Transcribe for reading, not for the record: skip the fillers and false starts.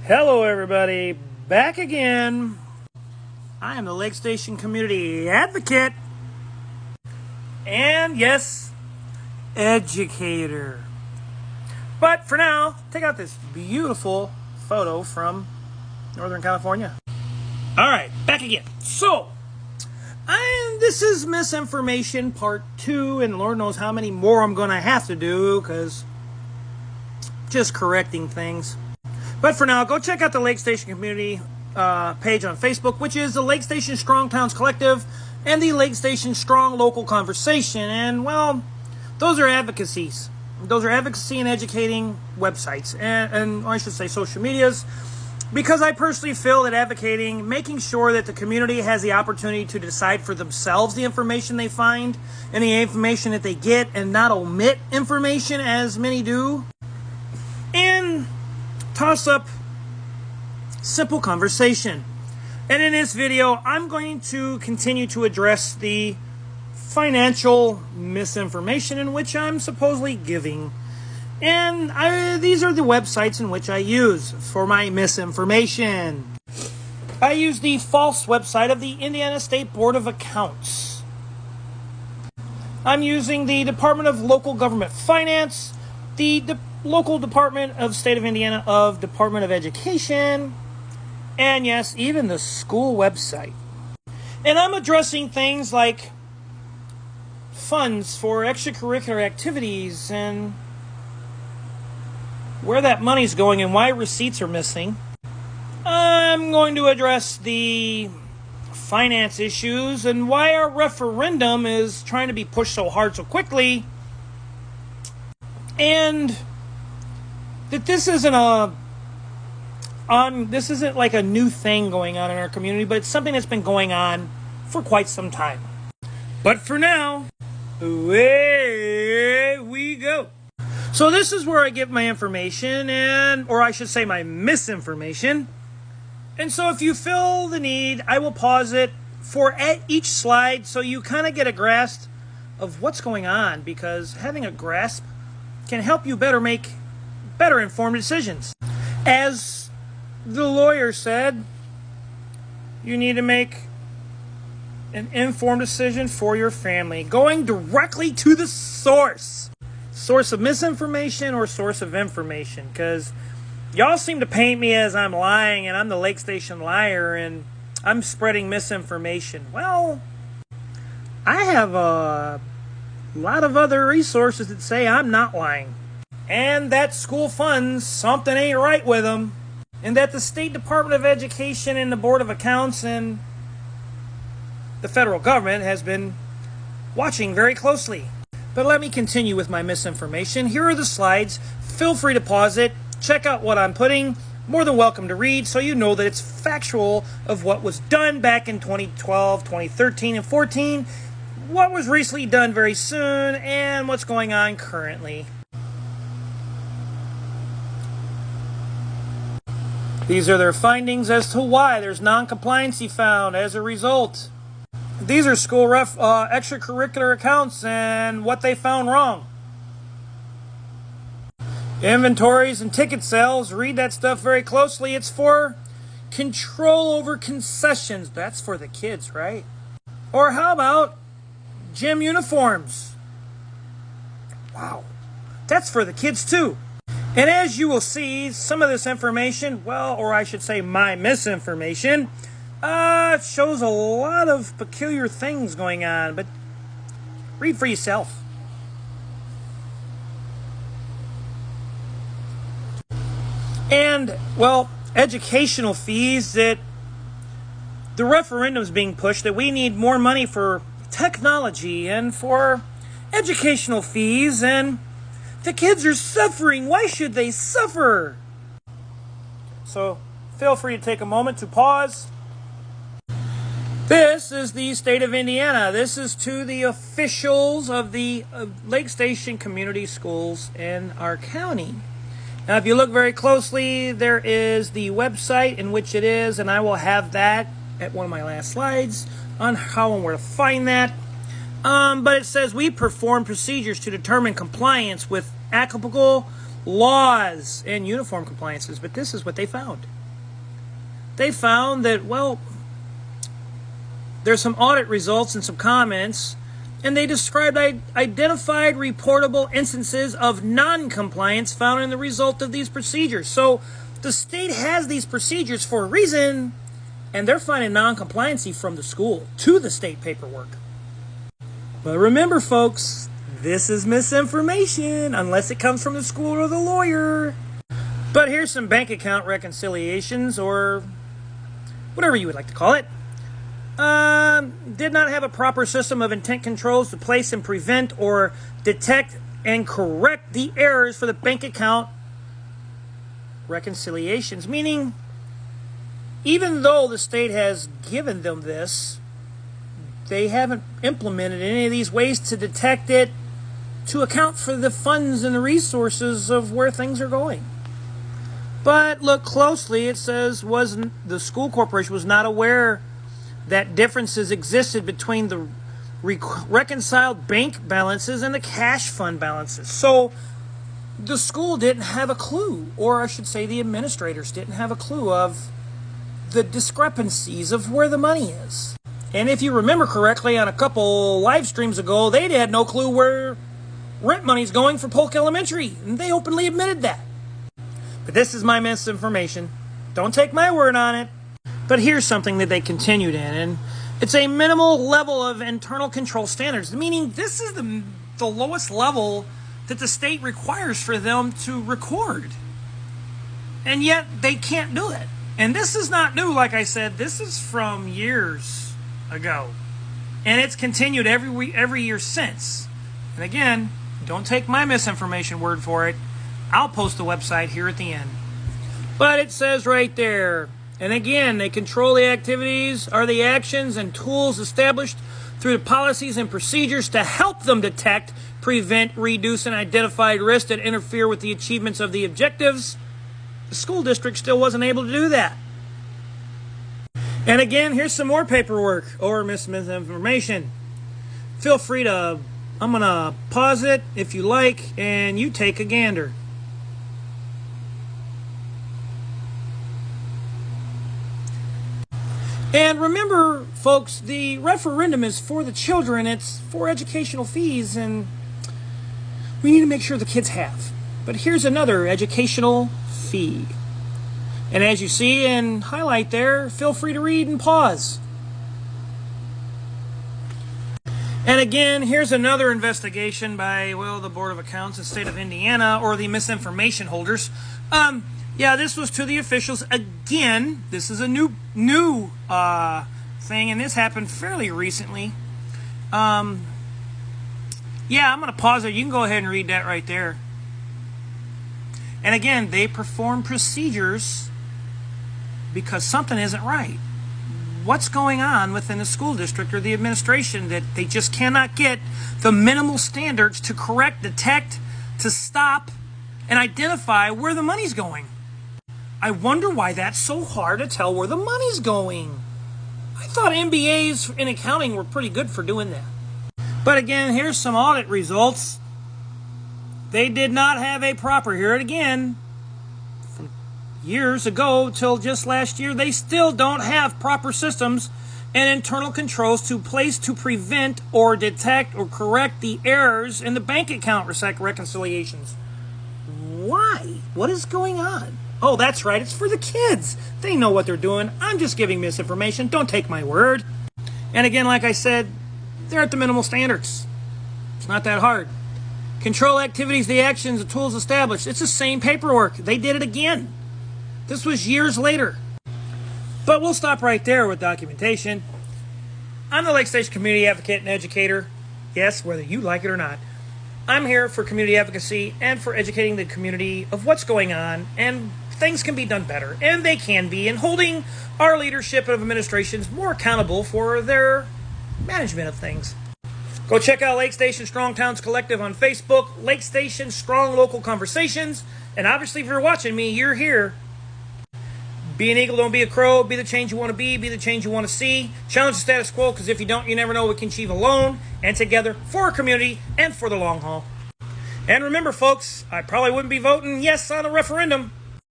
Hello everybody, back again. I am the Lake Station Community Advocate, and yes, educator. But for now, take out this beautiful photo from Northern California. Alright, back again. So, this is Misinformation Part 2, and Lord knows how many more I'm going to have to do, because just correcting things. But for now, go check out the Lake Station Community page on Facebook, which is the Lake Station Strong Towns Collective and the Lake Station Strong Local Conversation. And, well, those are advocacies. Those are advocacy and educating websites, and I should say social medias, because I personally feel that advocating, making sure that the community has the opportunity to decide for themselves the information they find and the information that they get, and not omit information as many do, and toss up simple conversation. And in this video, I'm going to continue to address the financial misinformation in which I'm supposedly giving. And these are the websites in which I use for my misinformation. I use the false website of the Indiana State Board of Accounts. I'm using the Department of Local Government Finance, the local Department of State of Indiana of Department of Education, and yes, even the school website. And I'm addressing things like funds for extracurricular activities and where that money's going and why receipts are missing. I'm going to address the finance issues and why our referendum is trying to be pushed so hard so quickly, and that this isn't like a new thing going on in our community, but it's something that's been going on for quite some time. But for now, away we go. So this is where I give my information, or I should say my misinformation. And so if you feel the need, I will pause it for each slide so you kind of get a grasp of what's going on, because having a grasp can help you make better informed decisions. As the lawyer said, you need to make an informed decision for your family, going directly to the source of misinformation or source of information, because y'all seem to paint me as I'm lying and I'm the Lake Station liar and I'm spreading misinformation. Well, I have a lot of other resources that say I'm not lying, and that school funds, something ain't right with them, and that the State Department of Education and the Board of Accounts and the federal government has been watching very closely. But let me continue with my misinformation. Here are the slides. Feel free to pause it. Check out what I'm putting. More than welcome to read, so you know that it's factual of what was done back in 2012, 2013, and 2014, what was recently done very soon, and what's going on currently. These are their findings as to why there's non-compliancy found as a result. These are school extracurricular accounts and what they found wrong. Inventories and ticket sales, read that stuff very closely. It's for control over concessions. That's for the kids, right? Or how about gym uniforms? Wow, that's for the kids too. And as you will see, some of this information, or I should say my misinformation, shows a lot of peculiar things going on, but read for yourself. And, educational fees, that the referendum's being pushed, that we need more money for technology and for educational fees, and the kids are suffering. Why should they suffer? So feel free to take a moment to pause. This is the state of Indiana. This is to the officials of the Lake Station Community Schools in our county. Now, if you look very closely, there is the website in which it is, and I will have that at one of my last slides on how and where to find that. But it says we perform procedures to determine compliance with applicable laws and uniform compliances. But this is what they found. They found that, well, there's some audit results and some comments, and they described identified reportable instances of non-compliance found in the result of these procedures. So the state has these procedures for a reason, and they're finding non-compliancy from the school to the state paperwork. But remember, folks, this is misinformation unless it comes from the school or the lawyer. But here's some bank account reconciliations, or whatever you would like to call it. Did not have a proper system of intent controls to place and prevent or detect and correct the errors for the bank account reconciliations. Meaning, even though the state has given them this, they haven't implemented any of these ways to detect it, to account for the funds and the resources of where things are going. But look closely, it says the school corporation was not aware that differences existed between the reconciled bank balances and the cash fund balances. So the school didn't have a clue, or I should say the administrators didn't have a clue of the discrepancies of where the money is. And if you remember correctly, on a couple live streams ago, they had no clue where rent money's going for Polk Elementary, and they openly admitted that. But this is my misinformation. Don't take my word on it. But here's something that they continued in, and it's a minimal level of internal control standards, meaning this is the lowest level that the state requires for them to record. And yet they can't do it. And this is not new, like I said. This is from years ago. And it's continued every year since. And again, don't take my misinformation word for it. I'll post the website here at the end. But it says right there, and again, they control the activities or the actions and tools established through the policies and procedures to help them detect, prevent, reduce, and identify risks that interfere with the achievements of the objectives. The school district still wasn't able to do that. And again, here's some more paperwork or misinformation. Feel free to, I'm going to pause it if you like, and you take a gander. And remember, folks, the referendum is for the children. It's for educational fees, and we need to make sure the kids have. But here's another educational fee. And as you see and highlight there, feel free to read and pause. And again, here's another investigation by, well, the Board of Accounts in the state of Indiana, or the misinformation holders. Yeah, this was to the officials. Again, this is a new thing, and this happened fairly recently. Yeah, I'm going to pause it. You can go ahead and read that right there. And again, they perform procedures because something isn't right. What's going on within the school district or the administration that they just cannot get the minimal standards to correct, detect, to stop, and identify where the money's going? I wonder why that's so hard to tell where the money's going. I thought MBAs in accounting were pretty good for doing that. But again, here's some audit results. They did not have a proper, hear it again, from years ago till just last year, they still don't have proper systems and internal controls to place to prevent or detect or correct the errors in the bank account reconciliations. Why? What is going on? Oh, that's right. It's for the kids. They know what they're doing. I'm just giving misinformation. Don't take my word. And again, like I said, they're at the minimal standards. It's not that hard. Control activities, the actions, the tools established. It's the same paperwork. They did it again. This was years later. But we'll stop right there with documentation. I'm the Lake Station community advocate and educator. Yes, whether you like it or not. I'm here for community advocacy and for educating the community of what's going on, and things can be done better, and they can be, and holding our leadership of administrations more accountable for their management of things. Go check out Lake Station Strong Towns Collective on Facebook, Lake Station Strong Local Conversations, and obviously if you're watching me, you're here. Be an eagle, don't be a crow. Be the change you want to be the change you want to see. Challenge the status quo, because if you don't, you never know what we can achieve alone and together for our community and for the long haul. And remember, folks, I probably wouldn't be voting yes on a referendum